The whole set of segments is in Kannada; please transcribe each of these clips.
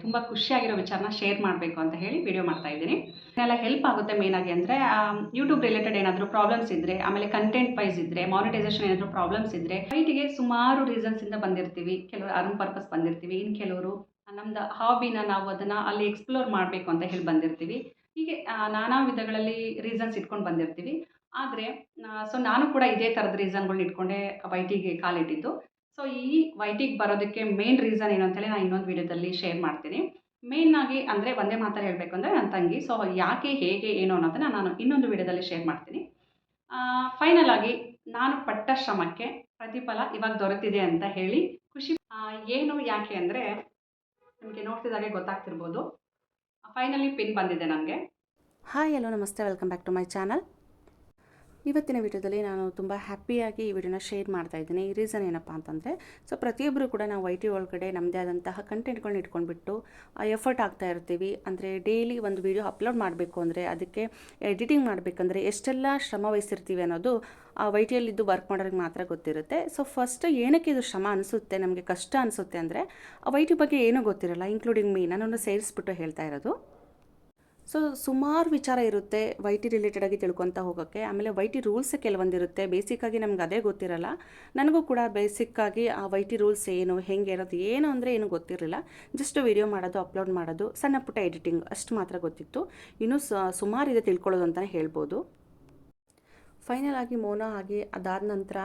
ತುಂಬ ಖುಷಿಯಾಗಿರೋ ವಿಚಾರನ ಶೇರ್ ಮಾಡಬೇಕು ಅಂತ ಹೇಳಿ ವಿಡಿಯೋ ಮಾಡ್ತಾ ಇದ್ದೀನಿ. ಇದನ್ನೆಲ್ಲ ಹೆಲ್ಪ್ ಆಗುತ್ತೆ ಮೇನ್ ಆಗಿ ಅಂದರೆ ಯೂಟ್ಯೂಬ್ ರಿಲೇಟೆಡ್ ಏನಾದರೂ ಪ್ರಾಬ್ಲಮ್ಸ್ ಇದ್ದರೆ, ಆಮೇಲೆ ಕಂಟೆಂಟ್ ವೈಸ್ ಇದ್ದರೆ, ಮಾನಿಟೈಸೇಷನ್ ಏನಾದರೂ ಪ್ರಾಬ್ಲಮ್ಸ್ ಇದ್ದರೆ ವೈಟಿಗೆ ಸುಮಾರು ರೀಸನ್ಸಿಂದ ಬಂದಿರ್ತೀವಿ. ಕೆಲವರು ಅರ್ನ್ ಪರ್ಪಸ್ ಬಂದಿರ್ತೀವಿ, ಇನ್ನು ಕೆಲವರು ನಮ್ದು ಹಾಬಿನ ನಾವು ಅದನ್ನು ಅಲ್ಲಿ ಎಕ್ಸ್ಪ್ಲೋರ್ ಮಾಡಬೇಕು ಅಂತ ಹೇಳಿ ಬಂದಿರ್ತೀವಿ. ಹೀಗೆ ನಾನಾ ವಿಧಗಳಲ್ಲಿ ರೀಸನ್ಸ್ ಇಟ್ಕೊಂಡು ಬಂದಿರ್ತೀವಿ. ಆದರೆ ನಾನು ಕೂಡ ಇದೇ ಥರದ ರೀಸನ್ಗಳನ್ನ ಇಟ್ಕೊಂಡೆ ವೈಟಿಗೆ ಕಾಲಿಟ್ಟಿದ್ದು. ಸೊ ಈ ವೈಟಿಗೆ ಬರೋದಕ್ಕೆ ಮೇನ್ ರೀಸನ್ ಏನು ಅಂತೇಳಿ ನಾನು ಇನ್ನೊಂದು ವಿಡಿಯೋದಲ್ಲಿ ಶೇರ್ ಮಾಡ್ತೀನಿ. ಮೇನ್ ಆಗಿ ಅಂದರೆ ಒಂದೇ ಮಾತಲ್ಲಿ ಹೇಳಬೇಕು ಅಂದರೆ ನನ್ನ ತಂಗಿ. ಸೊ ಯಾಕೆ, ಹೇಗೆ, ಏನು ಅನ್ನೋದನ್ನು ನಾನು ಇನ್ನೊಂದು ವಿಡಿಯೋದಲ್ಲಿ ಶೇರ್ ಮಾಡ್ತೀನಿ. ಫೈನಲ್ ಆಗಿ ನಾನು ಪಟ್ಟ ಶ್ರಮಕ್ಕೆ ಪ್ರತಿಫಲ ಇವಾಗ ದೊರೆತಿದೆ ಅಂತ ಹೇಳಿ ಖುಷಿ. ಏನು ಯಾಕೆ ಅಂದರೆ ನಿಮಗೆ ನೋಡ್ತಿದ್ದಾಗೆ ಗೊತ್ತಾಗ್ತಿರ್ಬೋದು, ಫೈನಲಿ ಪಿನ್ ಬಂದಿದೆ ನನಗೆ. ಹಾಯ್ ಹಲೋ ನಮಸ್ತೆ, welcome back to my channel. ಇವತ್ತಿನ ವಿಡಿಯೋದಲ್ಲಿ ನಾನು ತುಂಬ ಹ್ಯಾಪಿಯಾಗಿ ಈ ವಿಡಿಯೋನ ಶೇರ್ ಮಾಡ್ತಾ ಇದ್ದೀನಿ. ಈ ರೀಸನ್ ಏನಪ್ಪ ಅಂತಂದರೆ, ಪ್ರತಿಯೊಬ್ಬರು ಕೂಡ ನಾವು ವೈಟಿ ಒಳಗಡೆ ನಮ್ಮದೇ ಆದಂತಹ ಕಂಟೆಂಟ್ಗಳನ್ನ ಇಟ್ಕೊಂಡ್ಬಿಟ್ಟು ಎಫರ್ಟ್ ಆಗ್ತಾ ಇರ್ತೀವಿ. ಅಂದರೆ ಡೈಲಿ ಒಂದು ವಿಡಿಯೋ ಅಪ್ಲೋಡ್ ಮಾಡಬೇಕು ಅಂದರೆ, ಅದಕ್ಕೆ ಎಡಿಟಿಂಗ್ ಮಾಡಬೇಕಂದ್ರೆ ಎಷ್ಟೆಲ್ಲ ಶ್ರಮ ವಹಿಸಿರ್ತೀವಿ ಅನ್ನೋದು ಆ ವೈಟಿಯಲ್ಲಿದ್ದು ವರ್ಕ್ ಮಾಡೋರಿಗೆ ಮಾತ್ರ ಗೊತ್ತಿರುತ್ತೆ. ಫಸ್ಟ್ ಏನಕ್ಕೆ ಇದು ಶ್ರಮ ಅನಿಸುತ್ತೆ, ನಮಗೆ ಕಷ್ಟ ಅನಿಸುತ್ತೆ ಅಂದರೆ, ಆ ವೈಟಿ ಬಗ್ಗೆ ಏನೂ ಗೊತ್ತಿರಲ್ಲ, ಇನ್ಕ್ಲೂಡಿಂಗ್ ಮೀ, ನನ್ನನ್ನು ಸೇರಿಸ್ಬಿಟ್ಟು ಹೇಳ್ತಾ ಇರೋದು. ಸುಮಾರು ವಿಚಾರ ಇರುತ್ತೆ ವೈಟಿ ರಿಲೇಟೆಡಾಗಿ ತಿಳ್ಕೊತಾ ಹೋಗೋಕ್ಕೆ. ಆಮೇಲೆ ವೈಟಿ ರೂಲ್ಸ್ ಕೆಲವೊಂದಿರುತ್ತೆ, ಬೇಸಿಕ್ಕಾಗಿ ನಮ್ಗೆ ಅದೇ ಗೊತ್ತಿರಲ್ಲ. ನನಗೂ ಕೂಡ ಬೇಸಿಕ್ಕಾಗಿ ಆ ವೈಟಿ ರೂಲ್ಸ್ ಏನು, ಹೆಂಗೆ ಇರೋದು, ಏನು ಅಂದರೆ ಏನು ಗೊತ್ತಿರಲಿಲ್ಲ. ಜಸ್ಟ್ ವಿಡಿಯೋ ಮಾಡೋದು, ಅಪ್ಲೋಡ್ ಮಾಡೋದು, ಸಣ್ಣ ಪುಟ್ಟ ಎಡಿಟಿಂಗ್ ಅಷ್ಟು ಮಾತ್ರ ಗೊತ್ತಿತ್ತು. ಇನ್ನೂ ಸುಮಾರು ಇದೆ ತಿಳ್ಕೊಳ್ಳೋದು ಅಂತಲೇ ಹೇಳ್ಬೋದು. ಫೈನಲ್ ಆಗಿ ಮೋನೋ ಆಗಿ ಅದಾದ ನಂತರ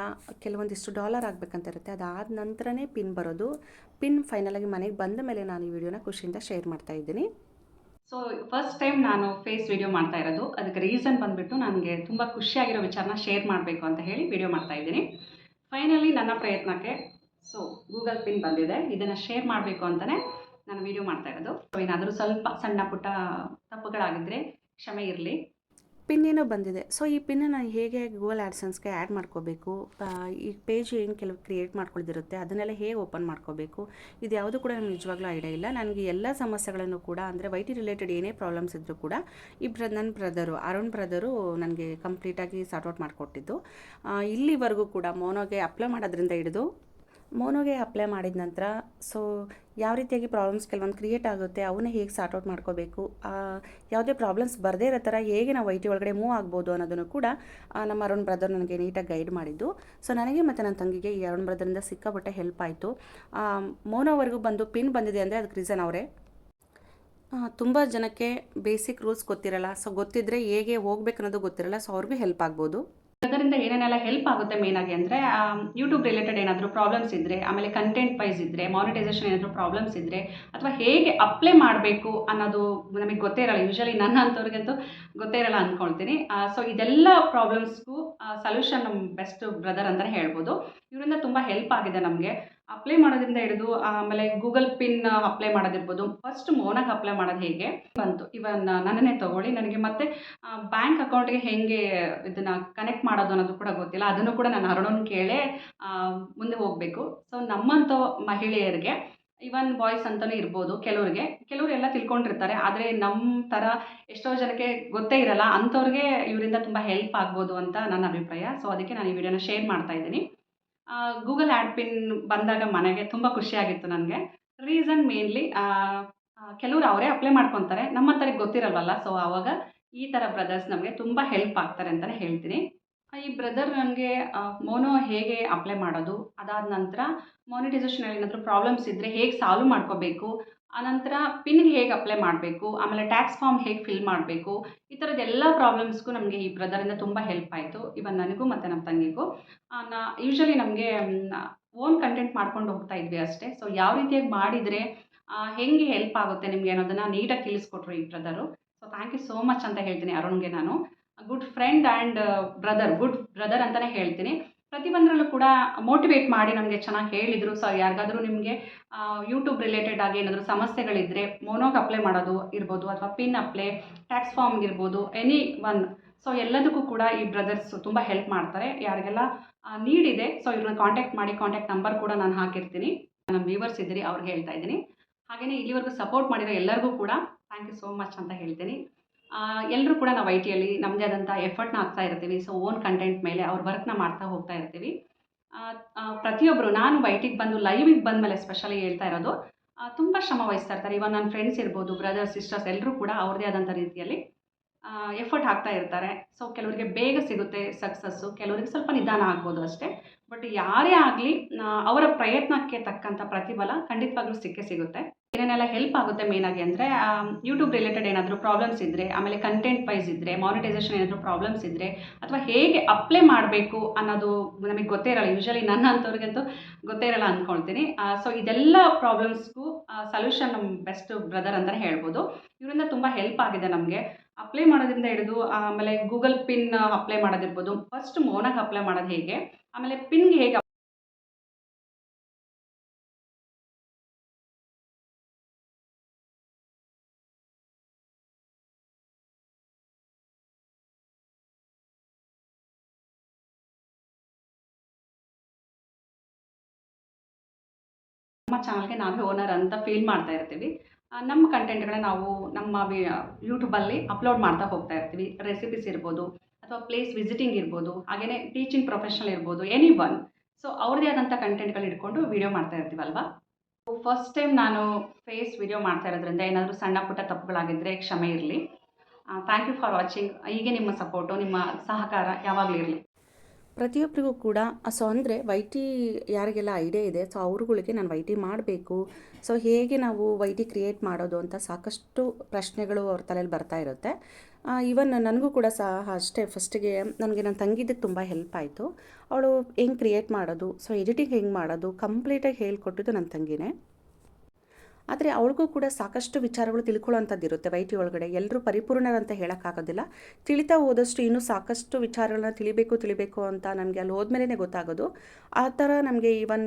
ಕೆಲವೊಂದಿಷ್ಟು ಡಾಲರ್ ಆಗಬೇಕಂತ ಇರುತ್ತೆ. ಅದಾದ ನಂತರನೇ ಪಿನ್ ಬರೋದು. ಪಿನ್ ಫೈನಲ್ ಆಗಿ ಮನೆಗೆ ಬಂದ ಮೇಲೆ ನಾನು ಈ ವಿಡಿಯೋನ ಖುಷಿಯಿಂದ ಶೇರ್ ಮಾಡ್ತಾ ಇದ್ದೀನಿ. ಸೊ ಫಸ್ಟ್ ಟೈಮ್ ನಾನು ಫೇಸ್ ವಿಡಿಯೋ ಮಾಡ್ತಾ ಇರೋದು. ಅದಕ್ಕೆ ರೀಸನ್ ಬಂದುಬಿಟ್ಟು ನನಗೆ ತುಂಬ ಖುಷಿಯಾಗಿರೋ ವಿಚಾರನ ಶೇರ್ ಮಾಡಬೇಕು ಅಂತ ಹೇಳಿ ವಿಡಿಯೋ ಮಾಡ್ತಾ ಇದ್ದೀನಿ. ಫೈನಲಿ ನನ್ನ ಪ್ರಯತ್ನಕ್ಕೆ ಗೂಗಲ್ ಪಿನ್ ಬಂದಿದೆ. ಇದನ್ನು ಶೇರ್ ಮಾಡಬೇಕು ಅಂತಲೇ ನಾನು ವಿಡಿಯೋ ಮಾಡ್ತಾ ಇರೋದು. ಏನಾದರೂ ಸ್ವಲ್ಪ ಸಣ್ಣ ಪುಟ್ಟ ತಪ್ಪುಗಳಾಗಿದ್ದರೆ ಕ್ಷಮೆ ಇರಲಿ. ಪಿನ್ ಏನೋ ಬಂದಿದೆ. ಈ ಪಿನ್ನನ್ನು ಹೇಗೆ ಗೂಗಲ್ ಆ್ಯಡ್ಸೆನ್ಸ್ಗೆ ಆ್ಯಡ್ ಮಾಡ್ಕೋಬೇಕು, ಈ ಪೇಜ್ ಏನು ಕೆಲವು ಕ್ರಿಯೇಟ್ ಮಾಡ್ಕೊಳ್ದಿರುತ್ತೆ ಅದನ್ನೆಲ್ಲ ಹೇಗೆ ಓಪನ್ ಮಾಡ್ಕೋಬೇಕು, ಇದು ಯಾವುದು ಕೂಡ ನನಗೆ ನಿಜವಾಗ್ಲೂ ಐಡಿಯಾ ಇಲ್ಲ. ನನಗೆ ಎಲ್ಲ ಸಮಸ್ಯೆಗಳನ್ನು ಕೂಡ ಅಂದರೆ ವೈಟಿ ರಿಲೇಟೆಡ್ ಏನೇ ಪ್ರಾಬ್ಲಮ್ಸ್ ಇದ್ದರೂ ಕೂಡ ನನ್ನ ಬ್ರದರು ಅರುಣ್ ಬ್ರದರು ನನಗೆ ಕಂಪ್ಲೀಟಾಗಿ ಸಾರ್ಟ್ ಔಟ್ ಮಾಡಿಕೊಟ್ಟಿದ್ದು. ಇಲ್ಲಿವರೆಗೂ ಕೂಡ ಮೋನೋಗೆ ಅಪ್ಲೈ ಮಾಡೋದ್ರಿಂದ ಹಿಡಿದು ಮೋನೋಗೆ ಅಪ್ಲೈ ಮಾಡಿದ ನಂತರ ಯಾವ ರೀತಿಯಾಗಿ ಪ್ರಾಬ್ಲಮ್ಸ್ ಕೆಲವೊಂದು ಕ್ರಿಯೇಟ್ ಆಗುತ್ತೆ, ಅವನ್ನ ಹೇಗೆ ಸಾರ್ಟ್ ಔಟ್ ಮಾಡ್ಕೋಬೇಕು, ಯಾವುದೇ ಪ್ರಾಬ್ಲಮ್ಸ್ ಬರದೇ ಇರೋ ಥರ ಹೇಗೆ ನಾವು ವೈಟಿ ಒಳಗಡೆ ಮೂವ್ ಆಗ್ಬೋದು ಅನ್ನೋದನ್ನು ಕೂಡ ನಮ್ಮ ಅರುಣ್ ಬ್ರದರ್ ನನಗೆ ನೀಟಾಗಿ ಗೈಡ್ ಮಾಡಿದ್ದು. ನನಗೆ ಮತ್ತು ನನ್ನ ತಂಗಿಗೆ ಈ ಅರುಣ್ ಬ್ರದರಿಂದ ಸಿಕ್ಕಾಪಟ್ಟೆ ಹೆಲ್ಪ್ ಆಯಿತು. ಮೋನೋವರೆಗೂ ಬಂದು ಪಿನ್ ಬಂದಿದೆ ಅಂದರೆ ಅದಕ್ಕೆ ರೀಸನ್ ಅವರೇ. ತುಂಬ ಜನಕ್ಕೆ ಬೇಸಿಕ್ ರೂಲ್ಸ್ ಗೊತ್ತಿರಲ್ಲ. ಗೊತ್ತಿದ್ದರೆ ಹೇಗೆ ಹೋಗ್ಬೇಕು ಅನ್ನೋದು ಗೊತ್ತಿರಲ್ಲ. ಅವ್ರಿಗೂ ಹೆಲ್ಪ್ ಆಗ್ಬೋದು. ಅದರಿಂದ ಏನೇನೆಲ್ಲ ಹೆಲ್ಪ್ ಆಗುತ್ತೆ ಮೇನ್ ಆಗಿ ಅಂದರೆ ಯೂಟ್ಯೂಬ್ ರಿಲೇಟೆಡ್ ಏನಾದರೂ ಪ್ರಾಬ್ಲಮ್ಸ್ ಇದ್ದರೆ, ಆಮೇಲೆ ಕಂಟೆಂಟ್ ವೈಸ್ ಇದ್ದರೆ, ಮಾನಿಟೈಸೇಷನ್ ಏನಾದರೂ ಪ್ರಾಬ್ಲಮ್ಸ್ ಇದ್ದರೆ, ಅಥವಾ ಹೇಗೆ ಅಪ್ಲೈ ಮಾಡಬೇಕು ಅನ್ನೋದು ನಮಗೆ ಗೊತ್ತೇ ಇರಲ್ಲ. ಯೂಶಲಿ ನನ್ನ ಅಂಥವ್ರಿಗಂತೂ ಗೊತ್ತೇ ಇರಲ್ಲ ಅಂದ್ಕೊಳ್ತೀನಿ. ಇದೆಲ್ಲ ಪ್ರಾಬ್ಲಮ್ಸ್ಗೂ ಸೊಲ್ಯೂಷನ್ ನಮ್ಮ ಬೆಸ್ಟ್ ಬ್ರದರ್ ಅಂತಲೇ ಹೇಳ್ಬೋದು. ಇವರಿಂದ ತುಂಬ ಹೆಲ್ಪ್ ಆಗಿದೆ ನಮಗೆ. ಅಪ್ಲೈ ಮಾಡೋದ್ರಿಂದ ಹಿಡಿದು ಆಮೇಲೆ ಗೂಗಲ್ ಪಿನ್ ಅಪ್ಲೈ ಮಾಡೋದಿರ್ಬೋದು. ಫಸ್ಟ್ ಮೋನಾಗಿ ಅಪ್ಲೈ ಮಾಡೋದು ಹೇಗೆ ಬಂತು, ಇವನ್ ನನ್ನನ್ನೇ ತೊಗೊಳ್ಳಿ, ನನಗೆ ಮತ್ತೆ ಬ್ಯಾಂಕ್ ಅಕೌಂಟ್ಗೆ ಹೇಗೆ ಇದನ್ನು ಕನೆಕ್ಟ್ ಮಾಡೋದು ಅನ್ನೋದು ಕೂಡ ಗೊತ್ತಿಲ್ಲ. ಅದನ್ನು ಕೂಡ ನಾನು ಅರುಣನ ಕೇಳೇ ಮುಂದೆ ಹೋಗಬೇಕು. ನಮ್ಮಂಥ ಮಹಿಳೆಯರಿಗೆ, ಇವನ್ ಬಾಯ್ಸ್ ಅಂತಲೂ ಇರ್ಬೋದು, ಕೆಲವರು ಎಲ್ಲ ತಿಳ್ಕೊಂಡಿರ್ತಾರೆ. ಆದರೆ ನಮ್ಮ ಥರ ಎಷ್ಟೋ ಜನಕ್ಕೆ ಗೊತ್ತೇ ಇರಲ್ಲ. ಅಂಥವ್ರಿಗೆ ಇವರಿಂದ ತುಂಬ ಹೆಲ್ಪ್ ಆಗ್ಬೋದು ಅಂತ ನನ್ನ ಅಭಿಪ್ರಾಯ. ಅದಕ್ಕೆ ನಾನು ಈ ವಿಡಿಯೋನ ಶೇರ್ ಮಾಡ್ತಾ ಇದ್ದೀನಿ. ಗೂಗಲ್ ಆ್ಯಡ್ ಪಿನ್ ಬಂದಾಗ ಮನೆಗೆ ತುಂಬ ಖುಷಿಯಾಗಿತ್ತು ನನಗೆ. ರೀಸನ್ ಮೇನ್ಲಿ ಕೆಲವರು ಅವರೇ ಅಪ್ಲೈ ಮಾಡ್ಕೊತಾರೆ, ನಮ್ಮಂಥವ್ರಿಗೆ ಗೊತ್ತಿರಲ್ವಲ್ಲ. ಆವಾಗ ಈ ಥರ ಬ್ರದರ್ಸ್ ನಮಗೆ ತುಂಬ ಹೆಲ್ಪ್ ಆಗ್ತಾರೆ ಅಂತಲೇ ಹೇಳ್ತೀನಿ. ಈ ಬ್ರದರ್ ನನಗೆ ಮೋನೋ ಹೇಗೆ ಅಪ್ಲೈ ಮಾಡೋದು, ಅದಾದ ನಂತರ ಮಾನಿಟೈಸೇಷನಲ್ಲಿ ಏನಾದರೂ ಪ್ರಾಬ್ಲಮ್ಸ್ ಇದ್ದರೆ ಹೇಗೆ ಸಾಲ್ವ್ ಮಾಡ್ಕೋಬೇಕು, ಆನಂತರ ಪಿನ್ಗೆ ಹೇಗೆ ಅಪ್ಲೈ ಮಾಡಬೇಕು, ಆಮೇಲೆ ಟ್ಯಾಕ್ಸ್ ಫಾರ್ಮ್ ಹೇಗೆ ಫಿಲ್ ಮಾಡಬೇಕು, ಈ ಥರದ್ದೆಲ್ಲ ಪ್ರಾಬ್ಲಮ್ಸ್ಗೂ ನಮಗೆ ಈ ಬ್ರದರಿಂದ ತುಂಬ ಹೆಲ್ಪ್ ಆಯಿತು. ಇವನ್ ನನಗೂ ಮತ್ತು ನಮ್ಮ ತಂಗಿಗೂ. ಯೂಶಲಿ ನಮಗೆ ಓನ್ ಕಂಟೆಂಟ್ ಮಾಡ್ಕೊಂಡು ಹೋಗ್ತಾ ಇದ್ವಿ ಅಷ್ಟೇ. ಯಾವ ರೀತಿಯಾಗಿ ಮಾಡಿದರೆ ಹೇಗೆ ಹೆಲ್ಪ್ ಆಗುತ್ತೆ ನಿಮಗೆ ಅನ್ನೋದನ್ನು ನೀಟಾಗಿ ತಿಳಿಸ್ಕೊಟ್ರು ಈ brother. Thank you so much ಅಂತ ಹೇಳ್ತೀನಿ ಅರುಣ್ಗೆ. ನಾನು good friend and good brother ಅಂತಲೇ ಹೇಳ್ತೀನಿ. ಪ್ರತಿಯೊಂದರಲ್ಲೂ ಕೂಡ ಮೋಟಿವೇಟ್ ಮಾಡಿ ನಮಗೆ ಚೆನ್ನಾಗಿ ಹೇಳಿದರು. ಯಾರಿಗಾದರೂ ನಿಮಗೆ ಯೂಟ್ಯೂಬ್ ರಿಲೇಟೆಡ್ ಆಗಿ ಏನಾದರೂ ಸಮಸ್ಯೆಗಳಿದ್ದರೆ, ಮೋನೋಗೆ ಅಪ್ಲೈ ಮಾಡೋದು ಇರ್ಬೋದು, ಅಥವಾ ಪಿನ್ ಅಪ್ಲೈ, ಟ್ಯಾಕ್ಸ್ ಫಾರ್ಮ್ಗೆ ಇರ್ಬೋದು, ಎನಿ ಒನ್, ಎಲ್ಲದಕ್ಕೂ ಕೂಡ ಈ ಬ್ರದರ್ಸ್ ತುಂಬ ಹೆಲ್ಪ್ ಮಾಡ್ತಾರೆ. ಯಾರಿಗೆಲ್ಲ ನೀಡಿದೆ ಇವ್ರನ್ನ ಕಾಂಟ್ಯಾಕ್ಟ್ ಮಾಡಿ. ಕಾಂಟ್ಯಾಕ್ಟ್ ನಂಬರ್ ಕೂಡ ನಾನು ಹಾಕಿರ್ತೀನಿ. ನನ್ನ ವ್ಯೂವರ್ಸ್ ಇದ್ದೀರಿ, ಅವ್ರಿಗೆ ಹೇಳ್ತಾ ಇದ್ದೀನಿ. ಹಾಗೆಯೇ ಇಲ್ಲಿವರೆಗೂ ಸಪೋರ್ಟ್ ಮಾಡಿರೋ ಎಲ್ಲರಿಗೂ ಕೂಡ ಥ್ಯಾಂಕ್ ಯು ಸೋ ಮಚ್ ಅಂತ ಹೇಳ್ತೀನಿ. ಎಲ್ಲರೂ ಕೂಡ ನಾವು ಐಟಿಯಲ್ಲಿ ನಮ್ಮದೇ ಆದಂಥ ಎಫರ್ಟ್ನ ಹಾಕ್ತಾ ಇರ್ತೀವಿ. ಓನ್ ಕಂಟೆಂಟ್ ಮೇಲೆ ಅವ್ರ ವರ್ಕ್ನ ಮಾಡ್ತಾ ಹೋಗ್ತಾ ಇರ್ತೀವಿ. ಪ್ರತಿಯೊಬ್ಬರು, ನಾನು ವೈಟಿಗೆ ಬಂದು ಲೈವಿಗೆ ಬಂದ ಮೇಲೆ ಸ್ಪೆಷಲಿ ಹೇಳ್ತಾ ಇರೋದು, ತುಂಬ ಶ್ರಮ ವಹಿಸ್ತಾ ಇರ್ತಾರೆ. ಇವನ್ ನನ್ನ ಫ್ರೆಂಡ್ಸ್ ಇರ್ಬೋದು, ಬ್ರದರ್ಸ್, ಸಿಸ್ಟರ್ಸ್ ಎಲ್ಲರೂ ಕೂಡ ಅವ್ರದ್ದೇ ಆದಂಥ ರೀತಿಯಲ್ಲಿ ಎಫರ್ಟ್ ಹಾಕ್ತಾ ಇರ್ತಾರೆ. ಸೊ ಕೆಲವರಿಗೆ ಬೇಗ ಸಿಗುತ್ತೆ ಸಕ್ಸಸ್ಸು, ಕೆಲವರಿಗೆ ಸ್ವಲ್ಪ ನಿಧಾನ ಆಗ್ಬೋದು ಅಷ್ಟೇ. ಬಟ್ ಯಾರೇ ಆಗಲಿ ಅವರ ಪ್ರಯತ್ನಕ್ಕೆ ತಕ್ಕಂಥ ಪ್ರತಿಫಲ ಖಂಡಿತವಾಗ್ಲೂ ಸಿಕ್ಕೇ ಸಿಗುತ್ತೆ. ಏನೇನೆಲ್ಲ ಹೆಲ್ಪ್ ಆಗುತ್ತೆ ಮೇಯ್ನಾಗಿ ಅಂದರೆ ಯೂಟ್ಯೂಬ್ ರಿಲೇಟೆಡ್ ಏನಾದರೂ ಪ್ರಾಬ್ಲಮ್ಸ್ ಇದ್ದರೆ, ಆಮೇಲೆ ಕಂಟೆಂಟ್ ವೈಸ್ ಇದ್ದರೆ, ಮಾನಿಟೈಸೇಷನ್ ಏನಾದರೂ ಪ್ರಾಬ್ಲಮ್ಸ್ ಇದ್ದರೆ, ಅಥವಾ ಹೇಗೆ ಅಪ್ಲೈ ಮಾಡಬೇಕು ಅನ್ನೋದು ನಮಗೆ ಗೊತ್ತೇ ಇರಲ್ಲ. ಯೂಶಲಿ ನನ್ನಂಥವ್ರಿಗಂತೂ ಗೊತ್ತೇ ಇರಲ್ಲ ಅಂದ್ಕೊಳ್ತೀನಿ. ಸೊ ಇದೆಲ್ಲ ಪ್ರಾಬ್ಲಮ್ಸ್ಗೂ ಸೊಲ್ಯೂಷನ್ ನಮ್ಮ ಬೆಸ್ಟ್ ಬ್ರದರ್ ಅಂತಲೇ ಹೇಳ್ಬೋದು. ಇವರಿಂದ ತುಂಬ ಹೆಲ್ಪ್ ಆಗಿದೆ ನಮಗೆ. ಅಪ್ಲೈ ಮಾಡೋದ್ರಿಂದ ಹಿಡಿದು ಆಮೇಲೆ ಗೂಗಲ್ ಪಿನ್ ಅಪ್ಲೈ ಮಾಡೋದಿರ್ಬೋದು. ಫಸ್ಟ್ ಮೌನಕ್ಕೆ ಅಪ್ಲೈ ಮಾಡೋದು ಹೇಗೆ, ಆಮೇಲೆ ಪಿನ್‌ಗೆ ಹೇಗೆ ನಮ್ಮ ಚಾನಲ್‌ಗೆ ನಾವೇ ಓನರ್ ಅಂತ ಫೀಲ್ ಮಾಡ್ತಾ ಇರ್ತೀವಿ. ನಮ್ಮ ಕಂಟೆಂಟ್‌ಗಳನ್ನ ನಾವು ನಮ್ಮ ಯೂಟ್ಯೂಬಲ್ಲಿ ಅಪ್ಲೋಡ್ ಮಾಡ್ತಾ ಹೋಗ್ತಾ ಇರ್ತೀವಿ. ರೆಸಿಪೀಸ್ ಇರ್ಬೋದು, ಅಥವಾ ಪ್ಲೇಸ್ ವಿಸಿಟಿಂಗ್ ಇರ್ಬೋದು, ಹಾಗೇನೇ ಟೀಚಿಂಗ್ ಪ್ರೊಫೆಷನಲ್ ಇರ್ಬೋದು, ಎನಿ ಒನ್. ಸೊ ಅವ್ರದ್ದೇ ಆದಂಥ ಕಂಟೆಂಟ್‌ಗಳು ಇಟ್ಕೊಂಡು ವಿಡಿಯೋ ಮಾಡ್ತಾ ಇರ್ತೀವಲ್ವಾ. ಫಸ್ಟ್ ಟೈಮ್ ನಾನು ಫೇಸ್ ವಿಡಿಯೋ ಮಾಡ್ತಾ ಇರೋದ್ರಿಂದ ಏನಾದರೂ ಸಣ್ಣ ಪುಟ್ಟ ತಪ್ಪುಗಳಾಗಿದ್ದರೆ ಕ್ಷಮೆ ಇರಲಿ. Thank you for watching. ಹೀಗೆ ನಿಮ್ಮ ಸಪೋರ್ಟು, ನಿಮ್ಮ ಸಹಕಾರ ಯಾವಾಗಲೂ ಇರಲಿ. ಪ್ರತಿಯೊಬ್ಬರಿಗೂ ಕೂಡ ಸೊ ಅಂದರೆ ವೈ ಟಿ ಯಾರಿಗೆಲ್ಲ ಐಡಿಯಾ ಇದೆ ಸೊ ಅವ್ರುಗಳಿಗೆ ನಾನು ವೈ ಟಿ ಮಾಡಬೇಕು, ಸೊ ಹೇಗೆ ನಾವು ವೈ ಟಿ ಕ್ರಿಯೇಟ್ ಮಾಡೋದು ಅಂತ ಸಾಕಷ್ಟು ಪ್ರಶ್ನೆಗಳು ಅವ್ರ ತಲೆಯಲ್ಲಿ ಬರ್ತಾ ಇರುತ್ತೆ. ಈವನ್ ನನಗೂ ಕೂಡ ಸಹ ಅಷ್ಟೇ. ಫಸ್ಟಿಗೆ ನನಗೆ ನನ್ನ ತಂಗಿದ್ದಕ್ಕೆ ತುಂಬ ಹೆಲ್ಪ್ ಆಯಿತು. ಅವಳು ಹೆಂಗೆ ಕ್ರಿಯೇಟ್ ಮಾಡೋದು, ಸೊ ಎಡಿಟಿಂಗ್ ಹೆಂಗೆ ಮಾಡೋದು ಕಂಪ್ಲೀಟಾಗಿ ಹೇಳ್ಕೊಟ್ಟಿದ್ದು ನನ್ನ ತಂಗಿನೇ. ಆದರೆ ಅವಳಿಗೂ ಕೂಡ ಸಾಕಷ್ಟು ವಿಚಾರಗಳು ತಿಳ್ಕೊಳ್ಳೋಂಥದ್ದು ಇರುತ್ತೆ ವೈ ಟಿ ಒಳಗಡೆ. ಎಲ್ಲರೂ ಪರಿಪೂರ್ಣರಂತ ಹೇಳೋಕ್ಕಾಗೋದಿಲ್ಲ. ತಿಳಿತಾ ಹೋದಷ್ಟು ಇನ್ನೂ ಸಾಕಷ್ಟು ವಿಚಾರಗಳನ್ನ ತಿಳಿಬೇಕು ಅಂತ ನನಗೆ ಅಲ್ಲಿ ಹೋದ್ಮೇಲೆ ಗೊತ್ತಾಗೋದು. ಆ ಥರ ನಮಗೆ ಈವನ್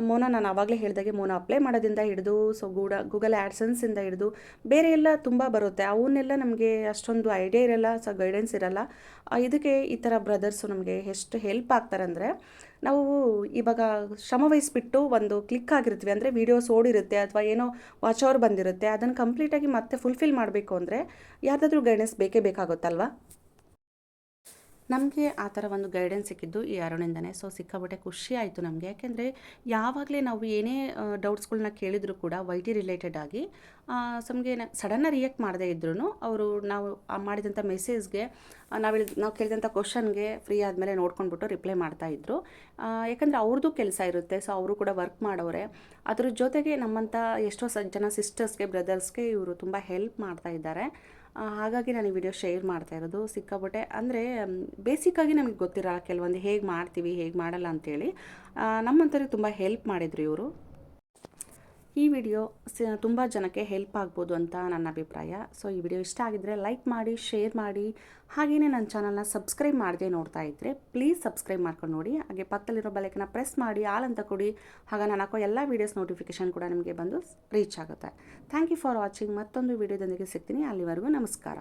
ಮೋನ, ನಾನು ಆವಾಗಲೇ ಹೇಳಿದಾಗೆ ಮೋನ ಅಪ್ಲೈ ಮಾಡೋದ್ರಿಂದ ಹಿಡಿದು ಸೊ ಗೂಗಲ್ ಆ್ಯಡ್ಸೆನ್ಸಿಂದ ಹಿಡಿದು ಬೇರೆ ಎಲ್ಲ ತುಂಬ ಬರುತ್ತೆ. ಅವನ್ನೆಲ್ಲ ನಮಗೆ ಅಷ್ಟೊಂದು ಐಡಿಯಾ ಇರಲ್ಲ, ಸೊ ಗೈಡೆನ್ಸ್ ಇರಲ್ಲ. ಇದಕ್ಕೆ ಈ ಥರ ಬ್ರದರ್ಸು ನಮಗೆ ಎಷ್ಟು ಹೆಲ್ಪ್ ಆಗ್ತಾರೆ ಅಂದರೆ, ನಾವು ಇವಾಗ ಶ್ರಮ ವಹಿಸ್ಬಿಟ್ಟು ಒಂದು ಕ್ಲಿಕ್ ಆಗಿರ್ತೀವಿ ಅಂದರೆ ವೀಡಿಯೋಸ್ ಓಡಿರುತ್ತೆ ಅಥವಾ ಏನೋ ವಾಚ್ ಅವರ್ ಬಂದಿರುತ್ತೆ, ಅದನ್ನು ಕಂಪ್ಲೀಟಾಗಿ ಮತ್ತೆ ಫುಲ್ಫಿಲ್ ಮಾಡಬೇಕು ಅಂದರೆ ಯಾರ್ದಾದ್ರೂ ಗೈಡೆನ್ಸ್ ಬೇಕೇ ಬೇಕಾಗುತ್ತಲ್ವಾ. ನಮಗೆ ಆ ಥರ ಒಂದು ಗೈಡೆನ್ಸ್ ಸಿಕ್ಕಿದ್ದು ಈ ಅರುಣಿಂದನೇ. ಸೊ ಸಿಕ್ಕಾಬಿಟ್ಟೆ ಖುಷಿ ಆಯಿತು ನಮಗೆ. ಯಾಕೆಂದರೆ ಯಾವಾಗಲೇ ನಾವು ಏನೇ ಡೌಟ್ಸ್ಗಳನ್ನ ಕೇಳಿದರೂ ಕೂಡ ವೈ ಟಿ ರಿಲೇಟೆಡ್ ಆಗಿ ನಮಗೆ ಸಡನ್ನಾಗಿ ರಿಯಾಕ್ಟ್ ಮಾಡದೇ ಇದ್ರೂ ಅವರು ನಾವು ಮಾಡಿದಂಥ ಮೆಸೇಜ್ಗೆ ನಾವು ಕೇಳಿದಂಥ ಕ್ವಶನ್ಗೆ ಫ್ರೀ ಆದಮೇಲೆ ನೋಡ್ಕೊಂಡ್ಬಿಟ್ಟು ರಿಪ್ಲೈ ಮಾಡ್ತಾಯಿದ್ರು. ಯಾಕಂದರೆ ಅವ್ರದ್ದು ಕೆಲಸ ಇರುತ್ತೆ, ಸೊ ಅವರು ಕೂಡ ವರ್ಕ್ ಮಾಡೋರೆ. ಅದ್ರ ಜೊತೆಗೆ ನಮ್ಮಂಥ ಎಷ್ಟೋ ಜನ ಸಿಸ್ಟರ್ಸ್ಗೆ, ಬ್ರದರ್ಸ್ಗೆ ಇವರು ತುಂಬ ಹೆಲ್ಪ್ ಮಾಡ್ತಾ ಇದ್ದಾರೆ. ಹಾಗಾಗಿ ನಾನು ಈ ವಿಡಿಯೋ ಶೇರ್ ಮಾಡ್ತಾ ಇರೋದು. ಸಿಕ್ಕಾಬಿಟ್ಟೆ ಅಂದರೆ ಬೇಸಿಕ್ಕಾಗಿ ನಮಗೆ ಗೊತ್ತಿರಲ್ಲ ಕೆಲವೊಂದು ಹೇಗೆ ಮಾಡ್ತೀವಿ ಹೇಗೆ ಮಾಡಲ್ಲ ಅಂಥೇಳಿ. ನಮ್ಮಂಥವ್ರಿಗೆ ತುಂಬ ಹೆಲ್ಪ್ ಮಾಡಿದರು ಇವರು. ಈ ವಿಡಿಯೋ ತುಂಬ ಜನಕ್ಕೆ ಹೆಲ್ಪ್ ಆಗ್ಬೋದು ಅಂತ ನನ್ನ ಅಭಿಪ್ರಾಯ. ಸೊ ಈ ವಿಡಿಯೋ ಇಷ್ಟ ಆಗಿದ್ದರೆ ಲೈಕ್ ಮಾಡಿ, ಶೇರ್ ಮಾಡಿ, ಹಾಗೆಯೇ ನನ್ನ ಚಾನಲ್ನ ಸಬ್ಸ್ಕ್ರೈಬ್ ಮಾಡದೆ ನೋಡ್ತಾ ಇದ್ದರೆ ಪ್ಲೀಸ್ ಸಬ್ಸ್ಕ್ರೈಬ್ ಮಾಡ್ಕೊಂಡು ನೋಡಿ. ಹಾಗೆ ಪಕ್ಕದಲ್ಲಿರೋ ಬೆಲ್ಲೈಕನ್ನ ಪ್ರೆಸ್ ಮಾಡಿ ಆಲ್ ಅಂತ ಕೊಡಿ. ಆಗ ನಾನು ಹಾಕೋ ಎಲ್ಲ ವೀಡಿಯೋಸ್ ನೋಟಿಫಿಕೇಷನ್ ಕೂಡ ನಿಮಗೆ ಬಂದು ರೀಚ್ ಆಗುತ್ತೆ. Thank you for watching. ಮತ್ತೊಂದು ವಿಡಿಯೋದೊಂದಿಗೆ ಸಿಗ್ತೀನಿ. ಅಲ್ಲಿವರೆಗೂ ನಮಸ್ಕಾರ.